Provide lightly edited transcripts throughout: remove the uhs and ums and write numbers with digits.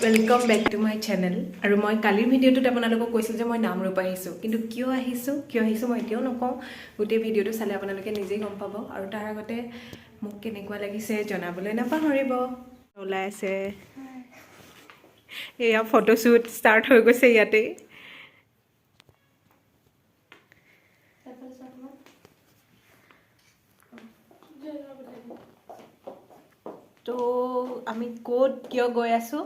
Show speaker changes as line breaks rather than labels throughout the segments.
Welcome back to my channel. আৰু মই কালিৰ ভিডিঅ'টোত আপোনালোকক কৈছিল যে মই নামৰূপ আহিছোঁ, কিন্তু কিয় আহিছোঁ মই এতিয়াও নকওঁ। গোটেই ভিডিঅ'টো চালে আপোনালোকে নিজেই গম পাব। আৰু তাৰ আগতে মোক কেনেকুৱা লাগিছে জনাবলৈ নাপাহৰিব। ওলাই আছে এয়া ফটোশ্বুট ষ্টাৰ্ট হৈ গৈছে ইয়াতে। তো আমি ক'ত কিয় গৈ আছোঁ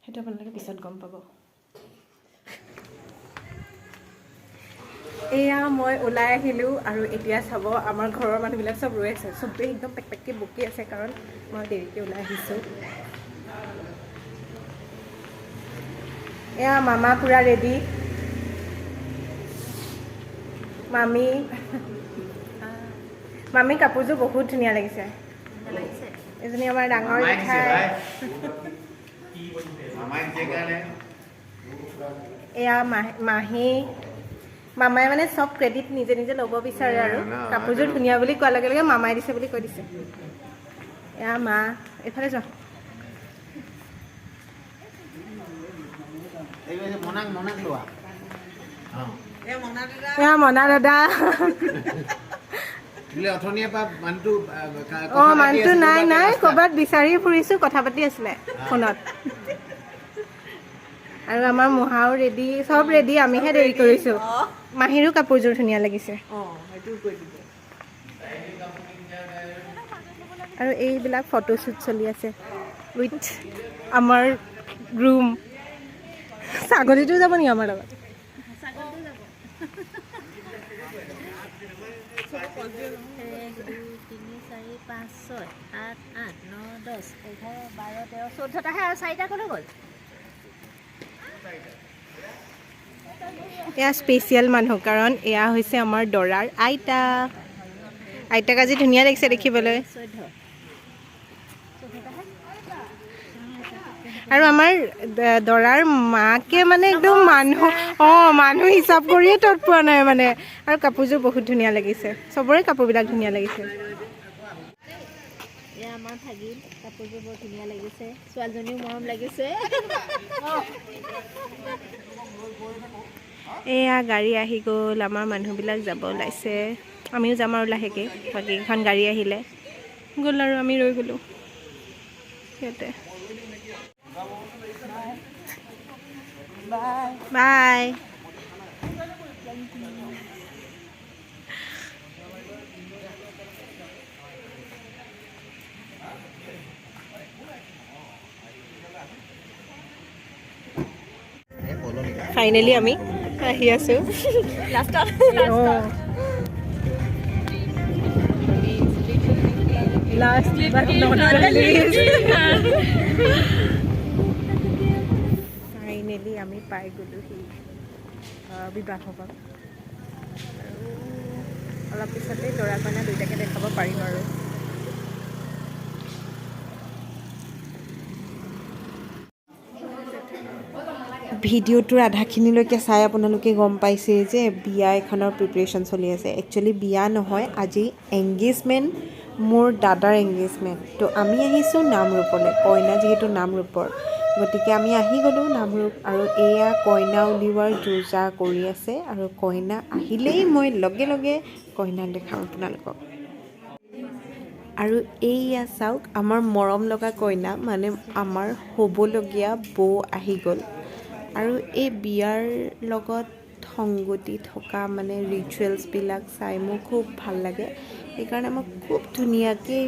সেইটো আপোনালোকে পিছত গম পাব। এয়া মই ওলাই আহিলোঁ আৰু এতিয়া চাব আমাৰ ঘৰৰ মানুহবিলাক চব ৰৈ আছে। চবেই একদম পেকপেককৈ বকি আছে কাৰণ মই দেৰিকৈ ওলাই আহিছোঁ। এয়া মামা পূৰা ৰেডি, মামী কাপোৰযোৰ বহুত ধুনীয়া লাগিছে। এজনী আমাৰ ডাঙৰ জেঠাই, এয়া মাহী। মামাই মানে চব ক্ৰেডিট নিজে নিজে ল'ব বিচাৰে আৰু কাপোৰযোৰ ধুনীয়া বুলি কোৱাৰ লগে লগে মামাই দিছে বুলি কৈ দিছে। এয়া মা, এইফালে যোৱা। এয়া মনা দাদা। মানুহটো নাই ক'ৰবাত বিচাৰি ফুৰিছোঁ, কথা পাতি আছিলে ফোনত। আৰু আমাৰ মহাও ৰেডি, চব ৰেডি, আমিহে দেৰি কৰিছোঁ। মাহীৰো কাপোৰযোৰ ধুনীয়া লাগিছে। আৰু এইবিলাক ফটোশ্বুট চলি আছে উইথ আমাৰ গ্ৰুম। ছাগলীটো যাব নেকি আমাৰ লগত? 14টাহে আৰু 4টা ক'লৈ গ'ল? এয়া স্পেচিয়েল মানুহ, কাৰণ এয়া হৈছে আমাৰ দৰাৰ আইতা। আইতাক আজি ধুনীয়া লাগিছে দেখিবলৈ। আৰু আমাৰ দৰাৰ মাকে মানে একদম মানুহ হিচাপ কৰিয়ে তত পোৱা নাই মানে। আৰু কাপোৰযোৰ বহুত ধুনীয়া লাগিছে, চবৰে কাপোৰবিলাক ধুনীয়া লাগিছে। এয়া আমাৰ ভাগিন, কাপোৰযোৰ বৰ ধুনীয়া লাগিছে, ছোৱালীজনীও মৰম লাগিছে। এয়া গাড়ী আহি গ'ল, আমাৰ মানুহবিলাক যাব ওলাইছে। আমিও যাম আৰু লাহেকৈ, বাকীকেইখন গাড়ী আহিলে গ'ল আৰু আমি ৰৈ গ'লোঁ সিহঁতে। বাই। ফাইনেলি আমি আহি আছোঁ লাষ্টত। ফাইনেলি আমি পাই গ'লোহি বিবাহ ভৱন। আৰু অলপ পিছতে দৰা কইনা দুইটাকে দেখাব পাৰিম আৰু। ভিডিঅ'টোৰ আধাখিনিলৈকে চাই আপোনালোকে গম পাইছে যে বিয়া এখনৰ প্ৰিপেৰেশ্যন চলি আছে। একচুৱেলি বিয়া নহয়, আজি এংগেজমেণ্ট, মোৰ দাদাৰ এংগেজমেণ্ট। তো আমি আহিছোঁ নামৰূপলৈ, কইনা যিহেতু নামৰূপৰ, গতিকে আমি আহি গ'লোঁ নামৰূপ। আৰু এয়া কইনা উলিওৱাৰ যোজা কৰি আছে, আৰু কইনা আহিলেই মই লগে লগে কইনাক দেখাম আপোনালোকক। আৰু এইয়া চাওক, আমাৰ মৰম লগা কইনা, মানে আমাৰ হ'বলগীয়া বৌ আহি গ'ল। আৰু এই বিয়াৰ লগত সংগতি থকা মানে ৰিচুৱেলছবিলাক চাই মোৰ খুব ভাল লাগে। সেইকাৰণে মই খুব ধুনীয়াকৈ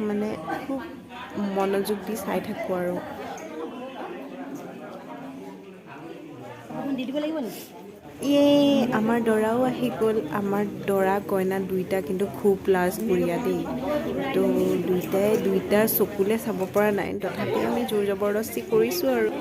মানে খুব মনোযোগ দি চাই থাকোঁ আৰু। দি দিব লাগিব নেকি? আমাৰ দৰাও আহি গ'ল। আমাৰ দৰা কইনা দুইটা কিন্তু খুব লাজকুৰীয়া দেই। তো দুইটাৰ চকুলে চাব পৰা নাই, তথাপি আমি জোৰ জবৰদস্তি কৰিছোঁ আৰু।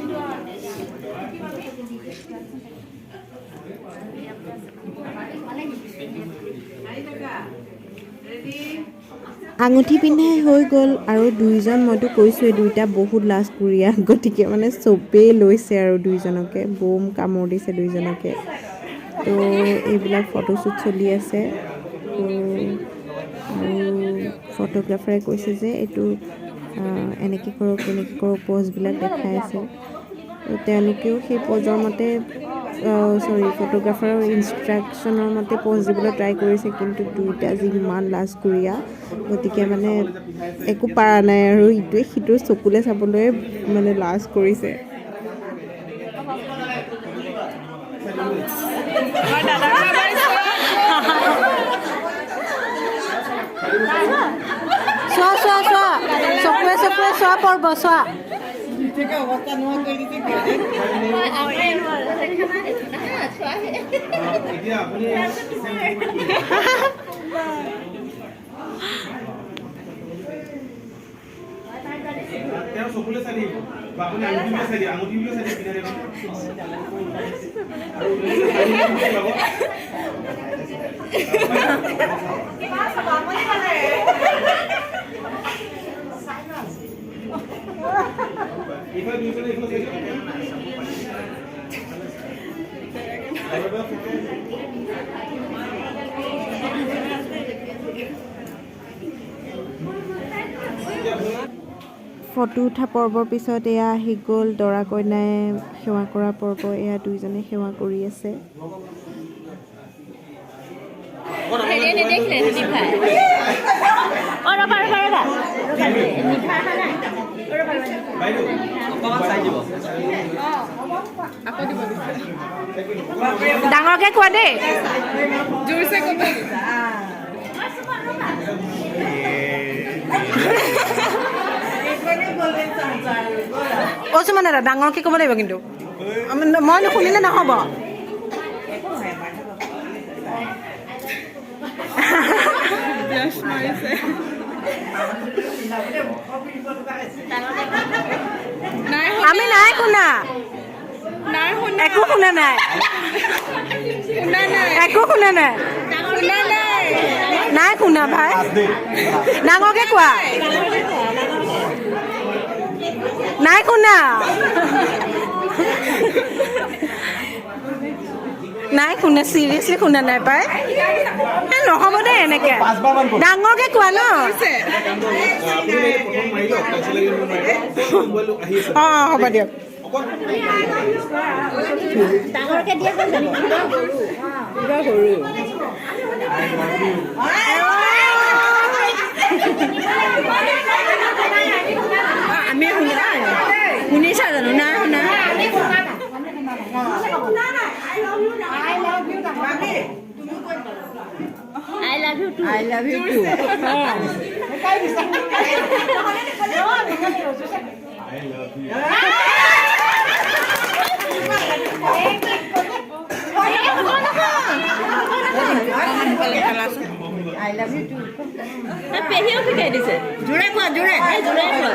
আঙুঠি পিন্ধাই হৈ গ'ল, আৰু দুইজন, মইতো কৈছোঁৱেই দুইটা বহুত লাজকুৰীয়া, গতিকে মানে চবেই লৈছে আৰু দুইজনকে, বম কামোৰ দিছে দুইজনকে। তো এইবিলাক ফটোশ্বুট চলি আছে। আৰু ফটোগ্ৰাফাৰে কৈছে যে এইটো এনেকৈ কৰোঁ প'জবিলাক দেখাই আছিল। তো তেওঁলোকেও সেই প'জৰ মতে ফটোগ্ৰাফাৰৰ ইনষ্ট্ৰাকশ্যনৰ মতে প'জ দিবলৈ ট্ৰাই কৰিছে, কিন্তু দুইটা যিমান লাজকুৰীয়া, গতিকে মানে একো পাৰা নাই আৰু ইটোৱে সিটোৰ চকুলৈ চাবলৈ মানে লাজ কৰিছে। চোৱা চকুৱে চোৱা পৰ্ব চোৱা। ফটো উঠা পৰ্বৰ পিছত এয়া আহি গ'ল দৰা কইনাই সেৱা কৰা পৰ্ব। এয়া দুইজনে সেৱা কৰি আছে। ডাঙৰকে কোৱা দেই, জোৰছে ক'বা। কৈছোঁ মানে দাদা ডাঙৰকে ক'ব লাগিব, কিন্তু মই নুশুনিলে নহ'ব। আমি নাই শুনা, একো শুনা নাই, একো শুনা নাই, নাই শুনা ভাই, ডাঙৰকে কোৱা। নাই শুনা, নাই শুনা, চিৰিয়াছলি শুনা নাই পাই। নহ'ব দেই এনেকে, ডাঙৰকে কোৱা ন। অঁ হ'ব দিয়ক। ডাঙৰকে দিয়ে আমি শুনিছা জানো? না শুনা। I love you too. I love you too. I love you too. পেহিও শিকাই দিছে। জোৰে কোৱা, জোৰে কোৱা।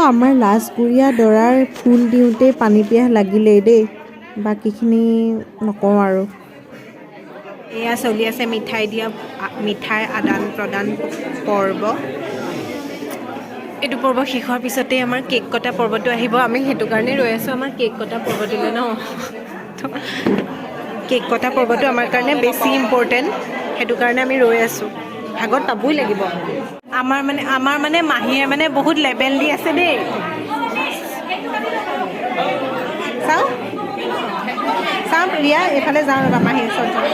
আমাৰ লাজকুৰীয়া দৰাৰ ফুল দিওঁতে পানী পিয়াহ লাগিলেই দেই, বাকীখিনি নকওঁ আৰু। এয়া চলি আছে মিঠাই আদান প্ৰদান পৰ্ব। এইটো পৰ্ব শেষ হোৱাৰ পিছতেই আমাৰ কেক কটা পৰ্বটো আহিব। আমি সেইটো কাৰণেই ৰৈ আছোঁ, আমাৰ কেক কটা পৰ্বটোলৈ ন। কেক কটা পৰ্বটো আমাৰ কাৰণে বেছি ইম্পৰ্টেণ্ট, সেইটো কাৰণে আমি ৰৈ আছোঁ। ভাগত পাবই লাগিব। আমাৰ মানে মাহীয়ে মানে বহুত লেবেল দি আছে দেই। চাওঁ প্ৰিয়া, এইফালে যাওঁ ৰ'বা, মাহীৰ ওচৰত যাওঁ।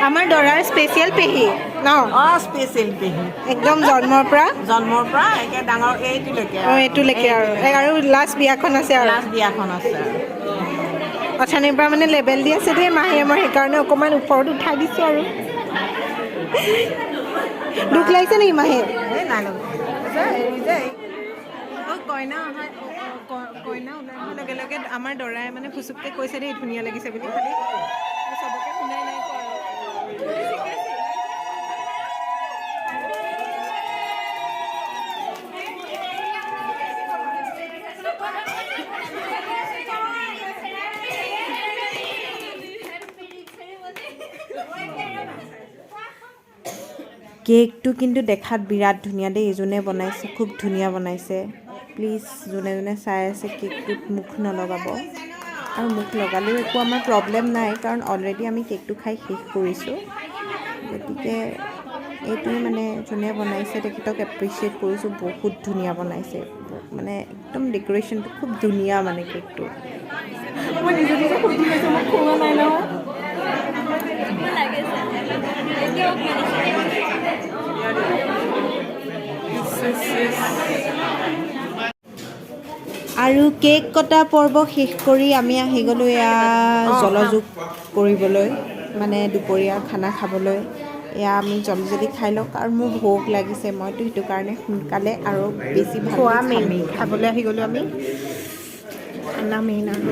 আমাৰ দৰাৰ স্পেচিয়েল পেহী ন।
অঁ স্পেচিয়েল পেহী,
একদম জন্মৰ পৰা
একে ডাঙৰ এইটোলৈকে।
অঁ এইটোলৈকে আৰু লাষ্ট বিয়াখন আছে আৰু।
লাষ্ট বিয়াখন আছে।
অথনিৰ পৰা মানে লেবেল দি আছে দেই মাহীয়ে, মই সেইকাৰণে অকণমান ওপৰত উঠাই দিছোঁ আৰু। দুখ লাগিছে নেকি মাহী? কইনা ওলাই অহাৰ লগে লগে আমাৰ দৰাই মানে ফুচুককৈ কৈছে দেই ধুনীয়া লাগিছে বুলি, খালি চবকে শুনাই নাই কোৱা আৰু। কেকটো কিন্তু দেখাত বিৰাট ধুনীয়া দেই, এইজনে বনাইছে, খুব ধুনীয়া বনাইছে। প্লিজ যোনে যোনে চাই আছে কেকটোত মুখ নলগাব আৰু মুখ লগালেও একো আমাৰ প্ৰব্লেম নাই কাৰণ অলৰেডি আমি কেকটো খাই শেষ কৰিছোঁ গতিকে এইটোৱে মানে যোনে বনাইছে তেখেতক এপ্ৰিচিয়েট কৰিছোঁ বহুত ধুনীয়া বনাইছে মানে একদম ডেক'ৰেশ্যনটো খুব ধুনীয়া মানে কেকটো মই নিজে নিজে সুধি লৈছোঁ মই খোৱা নাই ন আৰু কেক কটা পৰ্ব শেষ কৰি আমি আহি গ'লোঁ এয়া জলযোগ কৰিবলৈ মানে দুপৰীয়া খানা খাবলৈ এয়া আমি জল্দি জল্দি খাই লওক আৰু মোৰ ভোক লাগিছে মইতো সেইটো কাৰণে সোনকালে আৰু বেছি খোৱা মেইন খাবলৈ আহি গ'লোঁ আমি খানা মেইন আৰু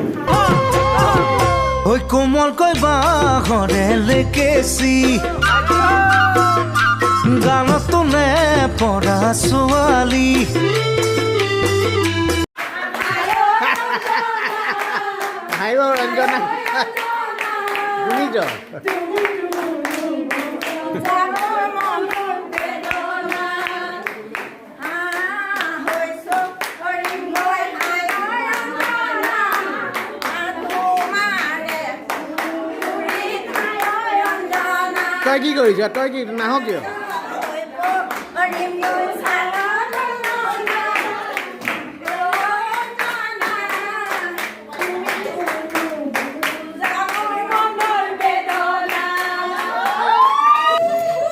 ঐ কোমলকৈ বাঁহৰে লেকেচি গানতো নে পৰা ছোৱালী
আহিব ৰঞ্জনা শুনিছ তই কি কৰিছ তই কি নাহ কিয়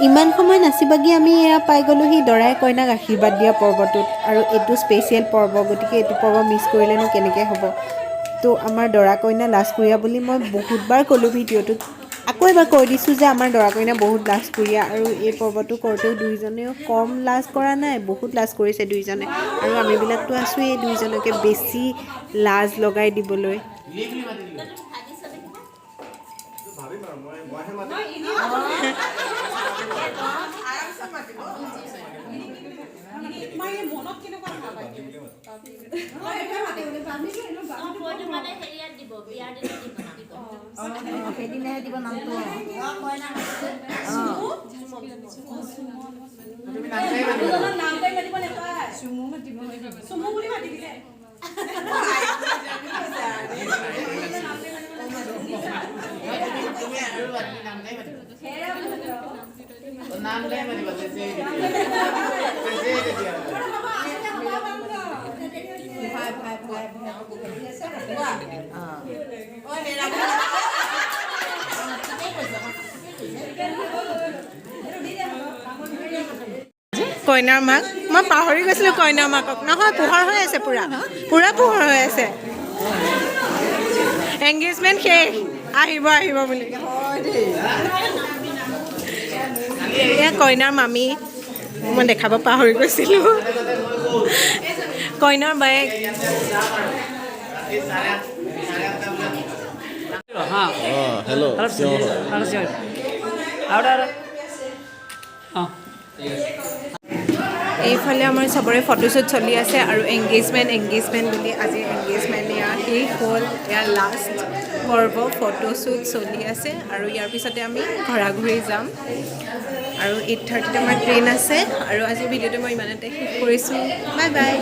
ইমান সময় নাচি বাগি আমি এয়া পাই গ'লোহি দৰাই কইনাক আশীৰ্বাদ দিয়া পৰ্বটোত আৰু এইটো স্পেচিয়েল পৰ্ব গতিকে এইটো পৰ্ব মিছ কৰিলেনো কেনেকৈ হ'ব তো আমাৰ দৰা কইনা লাজকুৰীয়া বুলি মই বহুতবাৰ ক'লোঁ ভিডিঅ'টোত আকৌ এবাৰ কৈ দিছোঁ যে আমাৰ দৰা কইনা বহুত লাজকুৰীয়া আৰু এই পৰ্বটো কৰোঁতেও দুইজনেও কম লাজ কৰা নাই বহুত লাজ কৰিছে দুইজনে আৰু আমিবিলাকতো আছোঁ এই দুইজনকে বেছি লাজ লগাই দিবলৈ
সেইদিনাহে দিব নামটো
কইনাৰ মাক মই পাহৰি গৈছিলোঁ কইনাৰ মাকক নহয় পোহৰ হৈ আছে পুৰা পুৰা পোহৰ হৈ আছে এংগেজমেণ্ট শেষ আহিব আহিব বুলি এয়া কইনাৰ মামী মই দেখাব পাহৰি গৈছিলোঁ কইনাৰ বায়েক
হেল্ল'
এইফালে আমাৰ চবৰে ফটোশ্বুট চলি আছে আৰু এংগেজমেণ্ট বুলি আজি এংগেজমেণ্ট এয়া শেষ হ'ল এয়া লাষ্ট পৰ্ব ফটোশ্বুট চলি আছে আৰু ইয়াৰ পিছতে আমি ঘূৰি যাম আৰু 8:30 আমাৰ ট্ৰেইন আছে আৰু আজিৰ ভিডিঅ'টো মই ইমানতে শেষ কৰিছোঁ বাই বাই